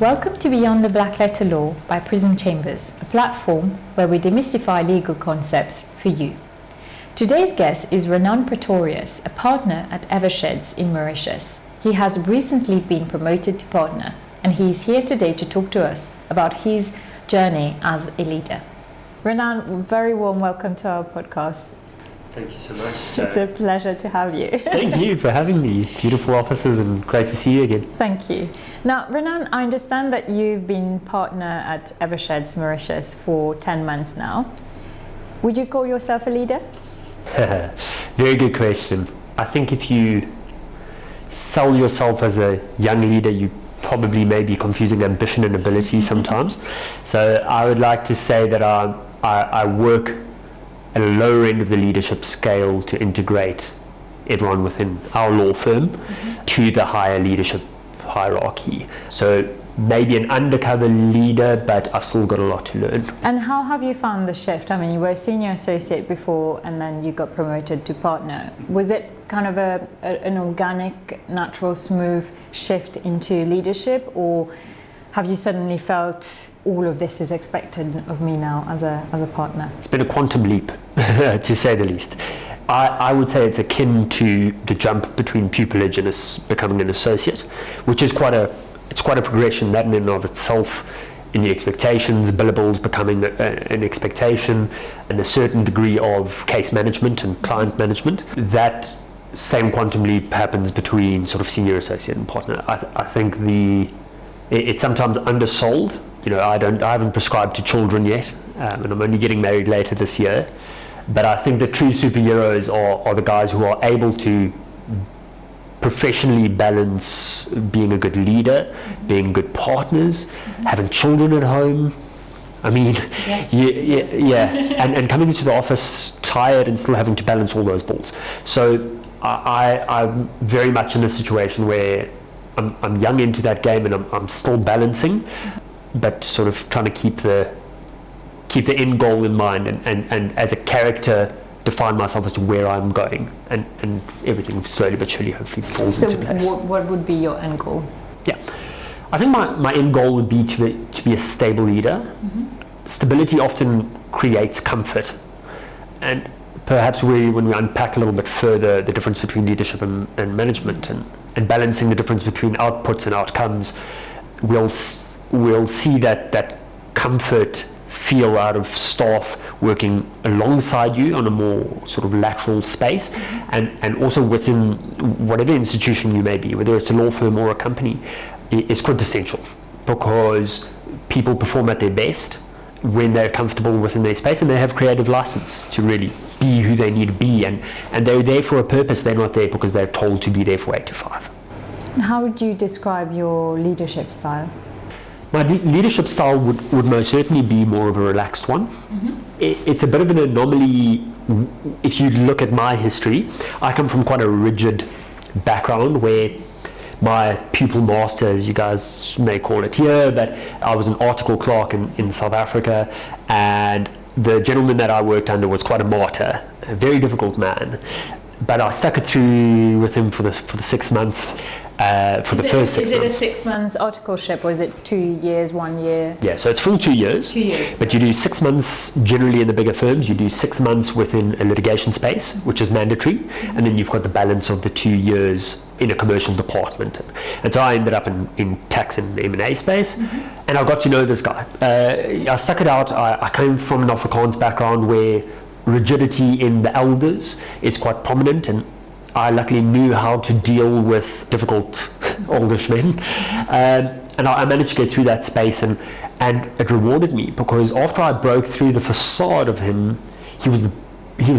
Welcome to Beyond the Black Letter Law by Prison Chambers, a platform where we demystify legal concepts for you. Today's guest is Renand Pretorius, a partner at Eversheds in Mauritius. He has recently been promoted to partner, and he is here today to talk to us about his journey as a leader. Renand, very warm welcome to our podcast. Thank you so much, Jo. It's a pleasure to have you. Thank you for having me. Beautiful offices and great to see you again. Thank you. Now, Renand, I understand that you've been partner at Eversheds Mauritius for 10 months now. Would you call yourself a leader? Very good question. I think if you sell yourself as a young leader, you probably may be confusing ambition and ability sometimes. So I would like to say that I work at a lower end of the leadership scale to integrate everyone within our law firm to the higher leadership hierarchy. So maybe an undercover leader, but I've still got a lot to learn. And how have you found the shift? I mean, you were a senior associate before and then you got promoted to partner. Was it kind of an organic, natural, smooth shift into leadership, or have you suddenly felt all of this is expected of me now as a partner? It's been a quantum leap, to say the least. I would say it's akin to the jump between pupillage and becoming an associate, which is quite a progression, that in and of itself, in the expectations, billables becoming an expectation, and a certain degree of case management and client management. That same quantum leap happens between sort of senior associate and partner. I think it's sometimes undersold. You know, I haven't prescribed to children yet, and I'm only getting married later this year. But I think the true superheroes are the guys who are able to professionally balance being a good leader, being good partners, having children at home. I mean, yes. And coming into the office tired and still having to balance all those balls. So I'm very much in a situation where I'm young into that game and I'm still balancing, but sort of trying to keep the end goal in mind and as a character define myself as to where I'm going, and everything slowly but surely hopefully falls into place. So what would be your end goal? Yeah, I think my end goal would be to be a stable leader. Stability often creates comfort, and perhaps when we unpack a little bit further the difference between leadership and management and balancing the difference between outputs and outcomes, we'll see that comfort feel out of staff working alongside you on a more sort of lateral space, and also within whatever institution you may be, whether it's a law firm or a company, is quintessential, because people perform at their best when they're comfortable within their space and they have creative license to really be who they need to be, and they're there for a purpose. They're not there because they're told to be there for 8 to 5. How would you describe your leadership style? My leadership style would most certainly be more of a relaxed one. It's a bit of an anomaly if you look at my history. I come from quite a rigid background where my pupil master, as you guys may call it here, but I was an article clerk in South Africa, and the gentleman that I worked under was quite a martyr, a very difficult man. But I stuck it through with him for the 6 months. For the first 6 months. Is it a 6 months articleship, or is it 2 years, 1 year? Yeah, so it's full 2 years. 2 years. But you do 6 months generally in the bigger firms. You do 6 months within a litigation space, which is mandatory, and then you've got the balance of the 2 years in a commercial department. And so I ended up in tax and M&A space, and I got to know this guy. I stuck it out. I came from an Afrikaans background where rigidity in the elders is quite prominent, and I luckily knew how to deal with difficult oldish men, and I managed to get through that space, and it rewarded me, because after I broke through the facade of him, he was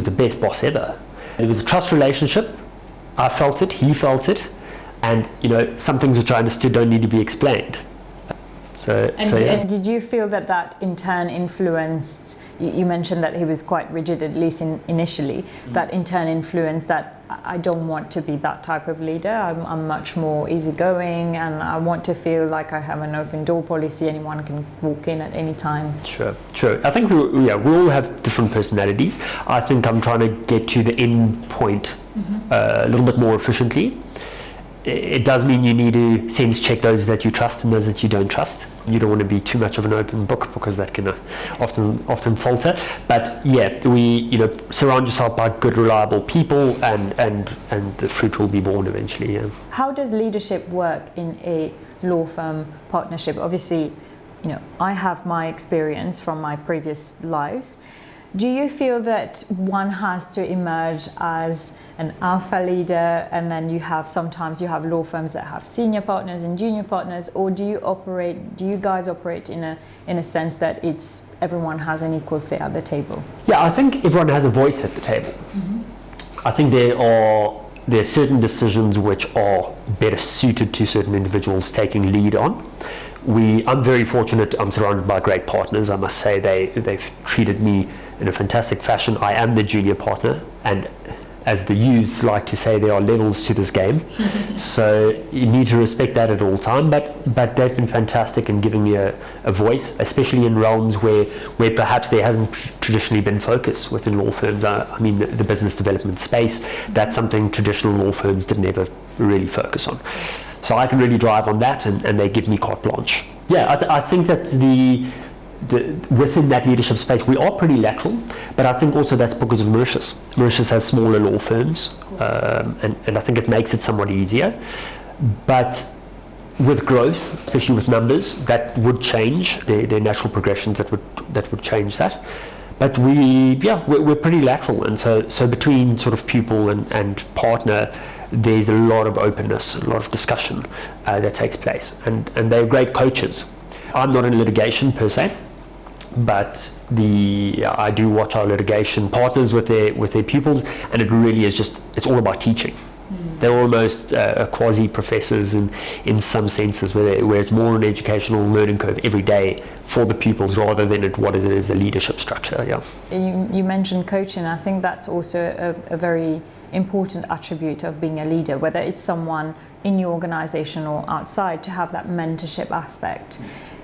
the best boss ever. It was a trust relationship. I felt it, he felt it, and some things which I understood don't need to be explained. And did you feel that in turn influenced? You mentioned that he was quite rigid, at least initially. That in turn influenced that I don't want to be that type of leader. I'm much more easygoing, and I want to feel like I have an open door policy. Anyone can walk in at any time. Sure. I think we all have different personalities. I think I'm trying to get to the end point a little bit more efficiently. it does mean you need to sense check those that you trust and those that you don't trust. You don't want to be too much of an open book, because that can often falter. But yeah, surround yourself by good, reliable people, and the fruit will be born eventually. Yeah. How does leadership work in a law firm partnership? Obviously, I have my experience from my previous lives. Do you feel that one has to emerge as an alpha leader, and then sometimes you have law firms that have senior partners and junior partners, or do you guys operate in a sense that everyone has an equal say at the table? Yeah, I think everyone has a voice at the table. Mm-hmm. I think there are certain decisions which are better suited to certain individuals taking lead on. I'm very fortunate. I'm surrounded by great partners. I must say they've treated me in a fantastic fashion. I am the junior partner, and as the youths like to say, there are levels to this game. So you need to respect that at all time. But they've been fantastic in giving me a voice, especially in realms where perhaps there hasn't traditionally been focus within law firms. I mean, the business development space, that's something traditional law firms didn't ever really focus on. So I can really drive on that, and they give me carte blanche. Yeah, I think that within that leadership space, we are pretty lateral, but I think also that's because of Mauritius. Mauritius has smaller law firms, and I think it makes it somewhat easier. But with growth, especially with numbers, that would change. There are natural progressions that would change that. But we're pretty lateral, and so between sort of pupil and partner, there's a lot of openness, a lot of discussion that takes place, and they're great coaches. I'm not in litigation per se, but I do watch our litigation partners with their pupils, and it really is it's all about teaching. They're almost quasi professors in some senses, where it's more an educational learning curve every day for the pupils, rather than what it is a leadership structure. Yeah. You mentioned coaching. I think that's also a very important attribute of being a leader, whether it's someone in your organization or outside, to have that mentorship aspect.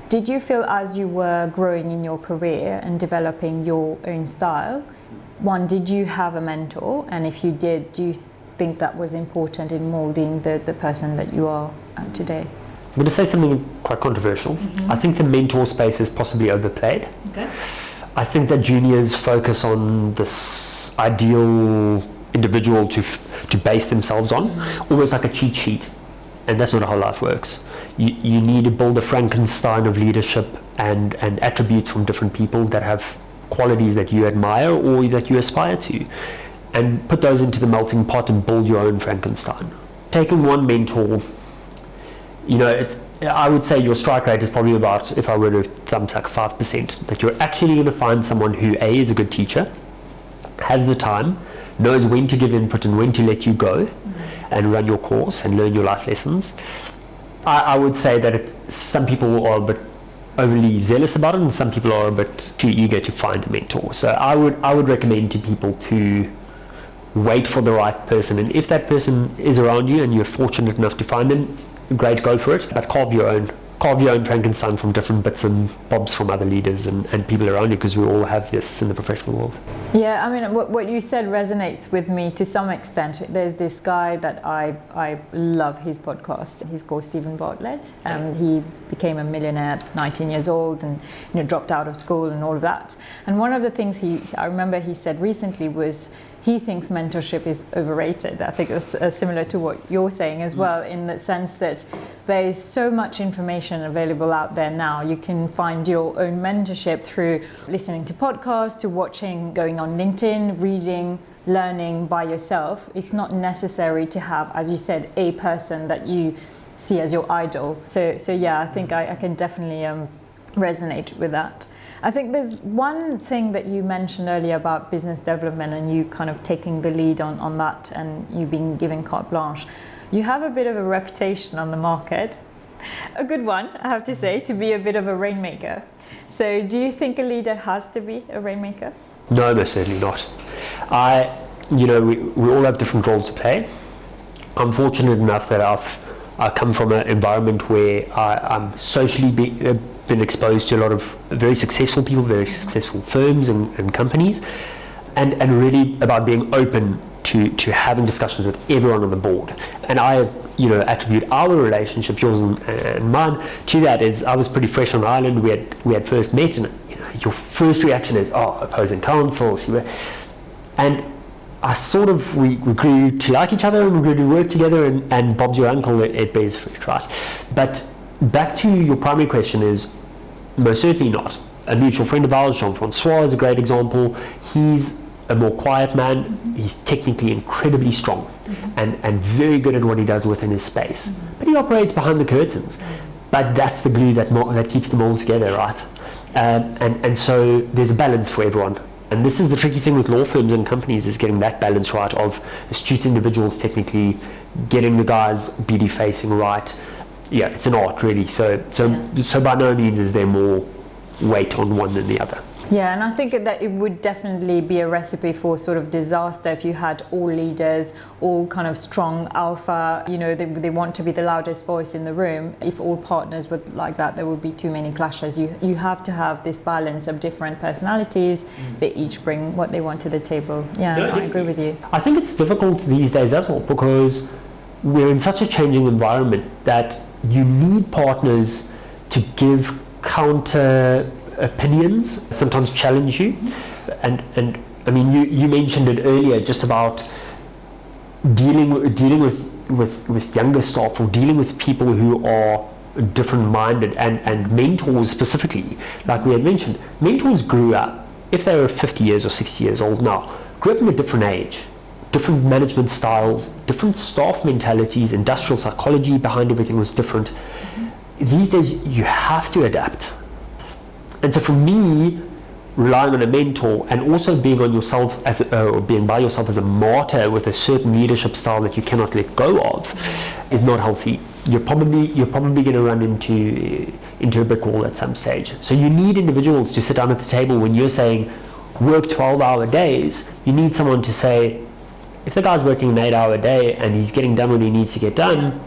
Did you feel, as you were growing in your career and developing your own style, did you have a mentor? And if you did, do you think that was important in molding the person that you are today? I'm going to say something quite controversial. Mm-hmm. I think the mentor space is possibly overplayed. Okay. I think that juniors focus on this ideal individual to base themselves on, almost like a cheat sheet, and that's not how life works. You need to build a Frankenstein of leadership and attributes from different people that have qualities that you admire or that you aspire to, and put those into the melting pot and build your own Frankenstein. Taking one mentor, I would say your strike rate is probably about, if I were to thumbtack, 5%, that you're actually going to find someone who A, is a good teacher, has the time, knows when to give input and when to let you go and run your course and learn your life lessons. I would say that some people are a bit overly zealous about it, and some people are a bit too eager to find a mentor. So I would recommend to people to wait for the right person, and if that person is around you and you're fortunate enough to find them, great, go for it. But carve your own Frankenstein from different bits and bobs from other leaders and people around you, because we all have this in the professional world. Yeah, I mean, what you said resonates with me to some extent. There's this guy that I love his podcast. He's called Stephen Bartlett, and he became a millionaire at 19 years old, and dropped out of school and all of that. And one of the things I remember he said recently was, he thinks mentorship is overrated. I think it's similar to what you're saying as well, in the sense that there is so much information available out there now. You can find your own mentorship through listening to podcasts, to watching, going on LinkedIn, reading, learning by yourself. It's not necessary to have, as you said, a person that you see as your idol. So yeah, I think I can definitely resonate with that. I think there's one thing that you mentioned earlier about business development, and you kind of taking the lead on that, and you being given carte blanche. You have a bit of a reputation on the market, a good one, I have to say, to be a bit of a rainmaker. So do you think a leader has to be a rainmaker? No, certainly not. We all have different roles to play. I'm fortunate enough that I come from an environment where I'm socially been exposed to a lot of very successful people, very successful firms and companies, and really about being open to having discussions with everyone on the board. And I attribute our relationship, yours and mine, to that is I was pretty fresh on the island. We had first met, and your first reaction is, opposing counsel. And we grew to like each other, and we grew to work together, and Bob's your uncle at bears fruit, right? But back to your primary question is, most certainly not. A mutual friend of ours, Jean-Francois, is a great example. He's a more quiet man. Mm-hmm. He's technically incredibly strong, mm-hmm. and very good at what he does within his space. Mm-hmm. But he operates behind the curtains. Mm-hmm. But that's the glue that keeps them all together, right? And so there's a balance for everyone. And this is the tricky thing with law firms and companies, is getting that balance right of astute individuals technically, getting the guys BD facing right. Yeah, it's an art really. So by no means is there more weight on one than the other. Yeah, and I think that it would definitely be a recipe for sort of disaster if you had all leaders, all kind of strong alpha, they want to be the loudest voice in the room. If all partners were like that, there would be too many clashes. You have to have this balance of different personalities. They each bring what they want to the table. Yeah, no, I agree with you. I think it's difficult these days as well, because we're in such a changing environment that you need partners to give counter opinions, sometimes challenge you. And I mean, you mentioned it earlier, just about dealing with younger staff, or dealing with people who are different minded, and mentors specifically, like we had mentioned. Mentors grew up, if they were 50 years or 60 years old now, grew up in a different age, different management styles, different staff mentalities, industrial psychology behind everything was different. These days you have to adapt. And so for me, relying on a mentor, and also being on yourself or being by yourself as a martyr with a certain leadership style that you cannot let go of, is not healthy. You're probably going to run into a brick wall at some stage. So you need individuals to sit down at the table when you're saying work 12-hour days. You need someone to say, if the guy's working an 8-hour day and he's getting done what he needs to get done,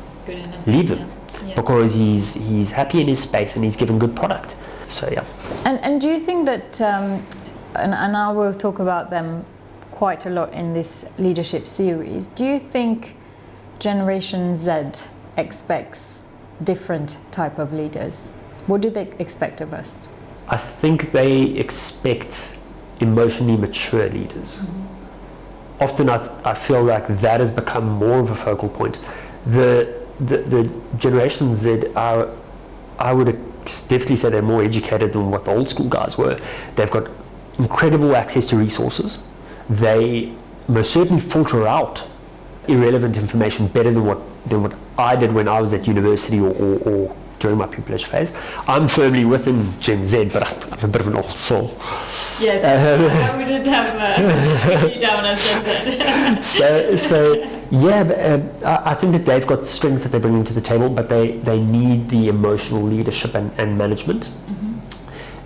leave him, because he's happy in his space and he's giving good product. So yeah. And do you think that, and I will talk about them quite a lot in this leadership series, do you think Generation Z expects different type of leaders? What do they expect of us? I think they expect emotionally mature leaders. Often I feel like that has become more of a focal point. The Generation Z are, I would definitely say, they're more educated than what the old school guys were. They've got incredible access to resources. They most certainly filter out irrelevant information better than what I did when I was at university or during my pupillage phase. I'm firmly within Gen Z, but I'm a bit of an old soul. Yes, I wouldn't have you down as Gen Z. so yeah, but, I think that they've got strengths that they bring to the table, but they need the emotional leadership and management.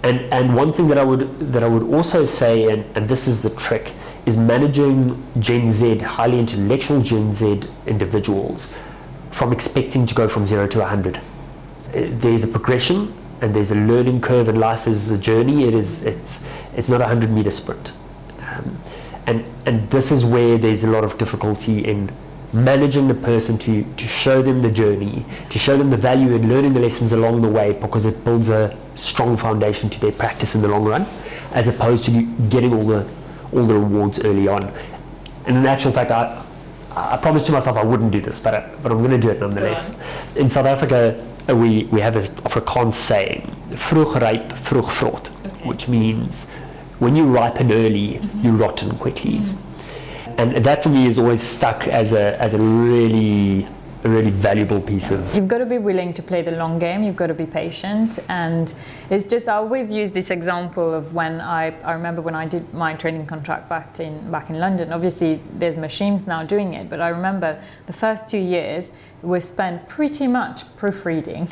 And one thing that I would also say, and this is the trick, is managing Gen Z, highly intellectual Gen Z individuals, from expecting to go from 0 to 100. There's a progression, and there's a learning curve, and life is a journey. It's not a 100-meter sprint, and this is where there's a lot of difficulty in managing the person to show them the journey, to show them the value in learning the lessons along the way, because it builds a strong foundation to their practice in the long run, as opposed to getting all the rewards early on. And in actual fact, I promised to myself I wouldn't do this, but I'm going to do it nonetheless. In South Africa, we have an Afrikaans saying, vroeg ryp, vroeg vrot, which means when you ripen early, you rotten quickly. And that for me is always stuck as a really valuable piece of... You've got to be willing to play the long game, you've got to be patient, and it's just, I always use this example of when I remember when I did my training contract back in London. Obviously there's machines now doing it, but I remember the first 2 years were spent pretty much proofreading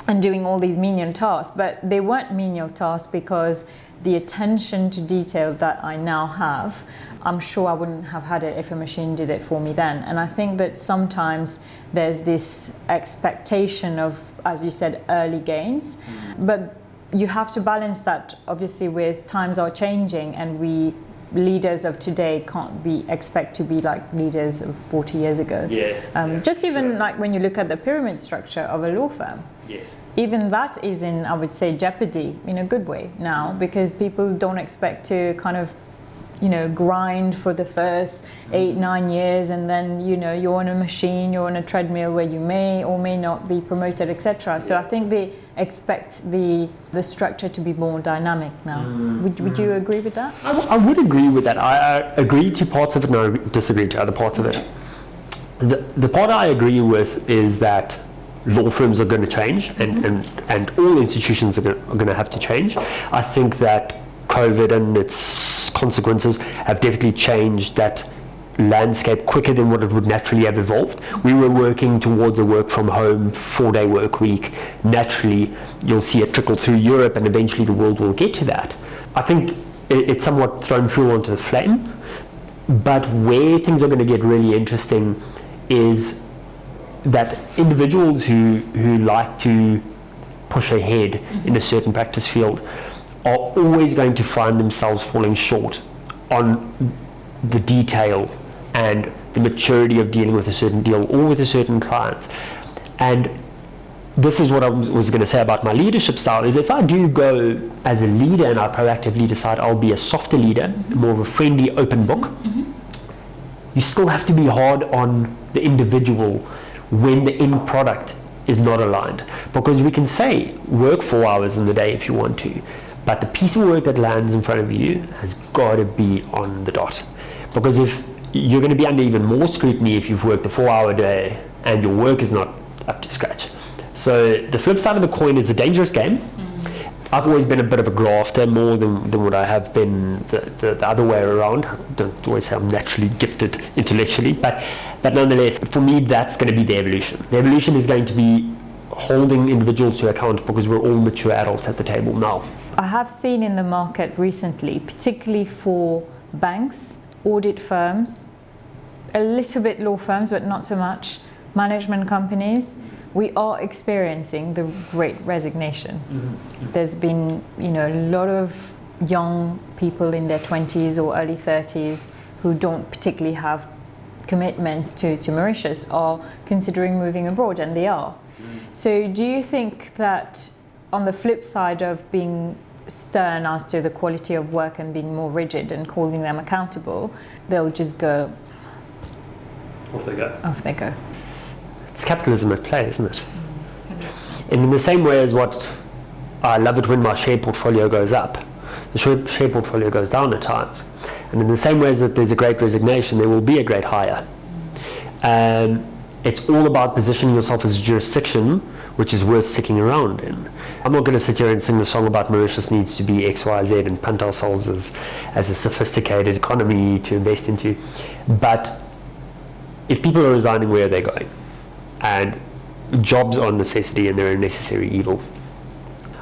and doing all these menial tasks, but they weren't menial tasks because the attention to detail that I now have, I'm sure I wouldn't have had it if a machine did it for me then. And I think that sometimes there's this expectation of, as you said, early gains, but you have to balance that obviously with times are changing, and we leaders of today can't be expect to be like leaders of 40 years ago. Just even like when you look at the pyramid structure of a law firm. Yes. Even that is in, I would say, jeopardy in a good way now, because people don't expect to kind of, grind for the first 8-9 years, and then you're on a machine, you're on a treadmill where you may or may not be promoted, etc. So I think they expect the structure to be more dynamic now. Would you agree with that? I would agree with that. I agree to parts of it and I disagree to other parts of it. The part I agree with is that law firms are going to change, and all institutions are going to have to change. I think that COVID and its consequences have definitely changed that landscape quicker than what it would naturally have evolved. We were working towards a work from home 4-day work week. Naturally, you'll see it trickle through Europe, and eventually the world will get to that. I think it's somewhat thrown fuel onto the flame, but where things are going to get really interesting is that individuals who like to push ahead in a certain practice field are always going to find themselves falling short on the detail and the maturity of dealing with a certain deal or with a certain client. And this is what I was going to say about my leadership style, is if I do go as a leader and I proactively decide I'll be a softer leader, more of a friendly, open book, you still have to be hard on the individual when the end product is not aligned. Because we can say work 4 hours in the day if you want to, but the piece of work that lands in front of you has got to be on the dot. Because if you're going to be under even more scrutiny if you've worked a 4-hour day and your work is not up to scratch. So the flip side of the coin is a dangerous game. I've always been a bit of a grafter, more than what I have been the other way around. I don't always say I'm naturally gifted intellectually, but nonetheless, for me, that's going to be the evolution. The evolution is going to be holding individuals to account, because we're all mature adults at the table now. I have seen in the market recently, particularly for banks, audit firms, a little bit law firms, but not so much, management companies, we are experiencing the great resignation. There's been, a lot of young people in their 20s or early 30s who don't particularly have commitments to Mauritius are considering moving abroad, and they are. So do you think that on the flip side of being stern as to the quality of work and being more rigid and holding them accountable, they'll just go off they go? It's capitalism at play, isn't it? And in the same way as what I love it when my share portfolio goes up, the share portfolio goes down at times. And in the same way as that there's a great resignation, there will be a great hire. It's all about positioning yourself as a jurisdiction which is worth sticking around in. I'm not going to sit here and sing the song about Mauritius needs to be X, Y, Z and punt ourselves as a sophisticated economy to invest into. But if people are resigning, where are they going? And jobs are a necessity and they're a necessary evil.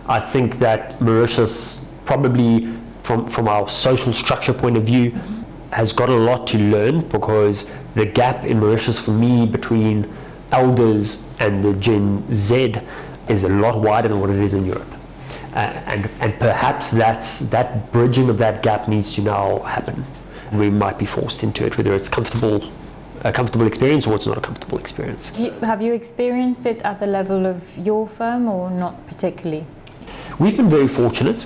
I think that Mauritius, probably from our social structure point of view, has got a lot to learn, because the gap in Mauritius for me between elders and the Gen Z is a lot wider than what it is in Europe. And perhaps that bridging of that gap needs to now happen. We might be forced into it, whether it's a comfortable experience or it's not a comfortable experience. Have you experienced it at the level of your firm or not particularly? We've been very fortunate,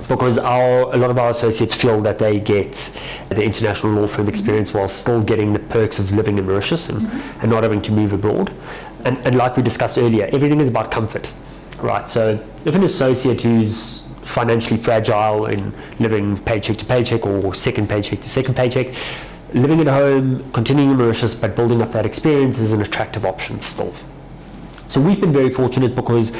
because a lot of our associates feel that they get the international law firm experience while still getting the perks of living in Mauritius and not having to move abroad. And like we discussed earlier, everything is about comfort, right? So if an associate who's financially fragile in living paycheck to paycheck or second paycheck to second paycheck, living at home, continuing in Mauritius, but building up that experience is an attractive option still. So we've been very fortunate because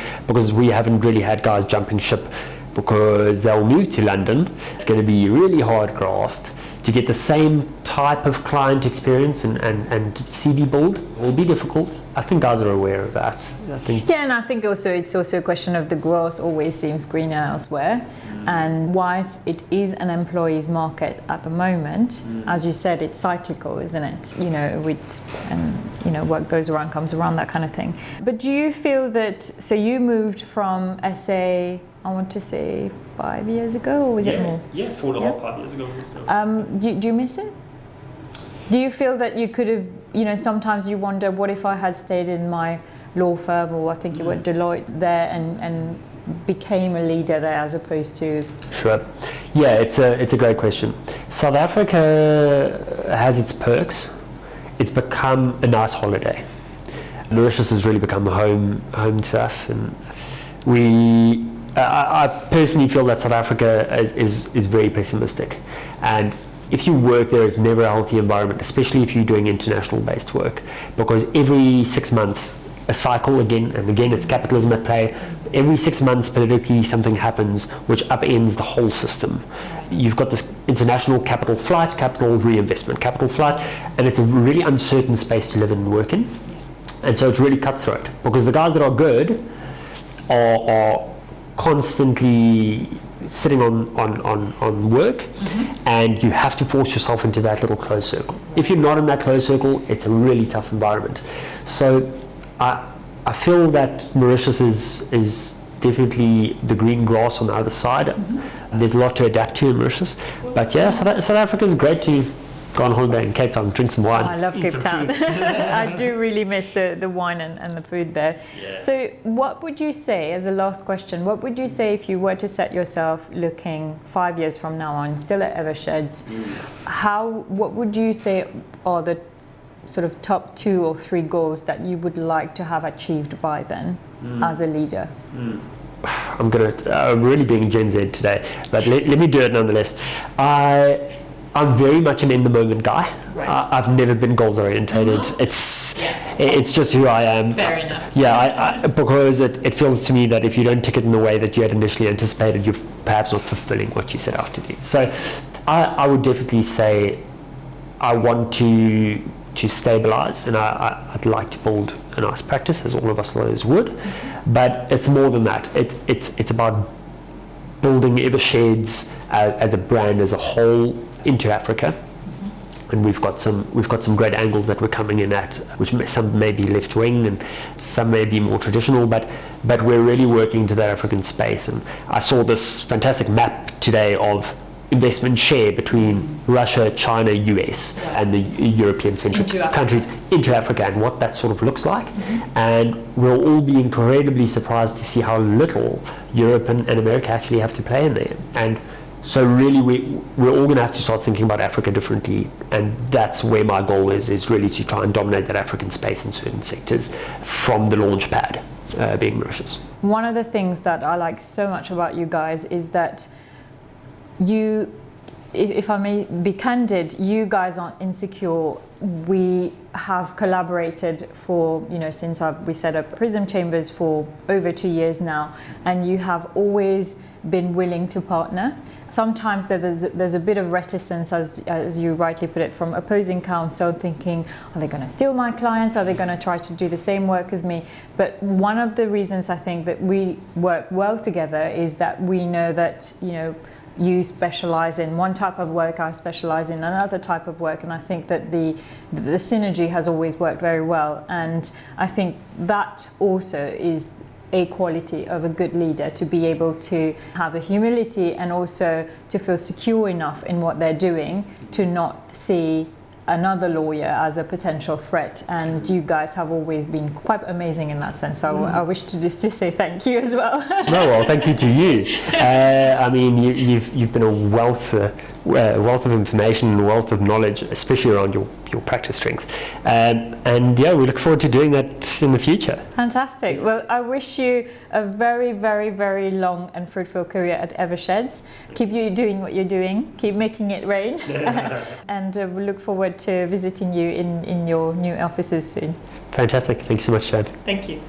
we haven't really had guys jumping ship, because they'll move to London. It's going to be really hard graft to get the same type of client experience and CV build. It will be difficult, I think guys are aware of that. I think. Yeah, and I think also it's also a question of the grass always seems greener elsewhere. And whilst it is an employee's market at the moment, as you said, it's cyclical, isn't it? You know, what goes around comes around, that kind of thing. But do you feel that, so you moved from SA, I want to say 5 years ago, or was it more? Yeah, 4.5, 5 years ago. Do you miss it? Do you feel that you could have, you know, sometimes you wonder, what if I had stayed in my law firm, or I think you were at Deloitte there, and became a leader there as opposed to... Sure. Yeah, it's a great question. South Africa has its perks. It's become a nice holiday. Mauritius has really become home to us, and I personally feel that South Africa is very pessimistic, and if you work there, it's never a healthy environment, especially if you're doing international based work, because every 6 months a cycle again and again, it's capitalism at play. Every 6 months politically something happens which upends the whole system. You've got this international capital flight, capital reinvestment, capital flight, and it's a really uncertain space to live and work in. And so it's really cutthroat, because the guys that are good are constantly sitting on work, and you have to force yourself into that little closed circle. If you're not in that closed circle, it's a really tough environment. So I feel that Mauritius is definitely the green grass on the other side. There's a lot to adapt to in Mauritius. But yeah, South Africa is great to go on holiday in Cape Town, drink some wine. I love Cape Town. I do really miss the wine and the food there. Yeah. So what would you say, as a last question, what would you say if you were to set yourself looking 5 years from now on, still at Eversheds, what would you say are the sort of top 2 or 3 goals that you would like to have achieved by then as a leader? I'm really being Gen Z today, but let me do it nonetheless. I'm very much an in the moment guy. Right. I've never been goals orientated. It's just who I am. Fair enough. Yeah, because it feels to me that if you don't tick it in the way that you had initially anticipated, you're perhaps not fulfilling what you set out to do. So I would definitely say I want to stabilize, and I'd like to build a nice practice, as all of us lawyers would. But it's more than that. It's about building Eversheds as a brand as a whole into Africa, and we've got some great angles that we're coming in at, which some may be left wing and some may be more traditional, but we're really working to that African space. And I saw this fantastic map today of investment share between Russia, China, US, and the European-centric countries into Africa, and what that sort of looks like. And we'll all be incredibly surprised to see how little Europe and America actually have to play in there. And so really we're all going to have to start thinking about Africa differently, and that's where my goal is really to try and dominate that African space in certain sectors from the launch pad, being Mauritius. One of the things that I like so much about you guys is that you, if I may be candid, you guys aren't insecure. We have collaborated for, since we set up Prism Chambers for over 2 years now, and you have always been willing to partner. Sometimes there's a bit of reticence, as you rightly put it, from opposing counsel, thinking, are they going to steal my clients? Are they going to try to do the same work as me? But one of the reasons I think that we work well together is that we know that, you specialize in one type of work, I specialize in another type of work, and I think that the synergy has always worked very well. And I think that also is a quality of a good leader, to be able to have the humility and also to feel secure enough in what they're doing to not see another lawyer as a potential threat. And you guys have always been quite amazing in that sense. So I wish to just say thank you as well. No, well, thank you to you. I mean, you've been a wealth of information and wealth of knowledge, especially around your practice strengths. And yeah, we look forward to doing that in the future. Fantastic. Well, I wish you a very, very, very long and fruitful career at Eversheds. Keep you doing what you're doing. Keep making it rain. And we look forward to visiting you in your new offices soon. Fantastic. Thank you so much, Chad. Thank you.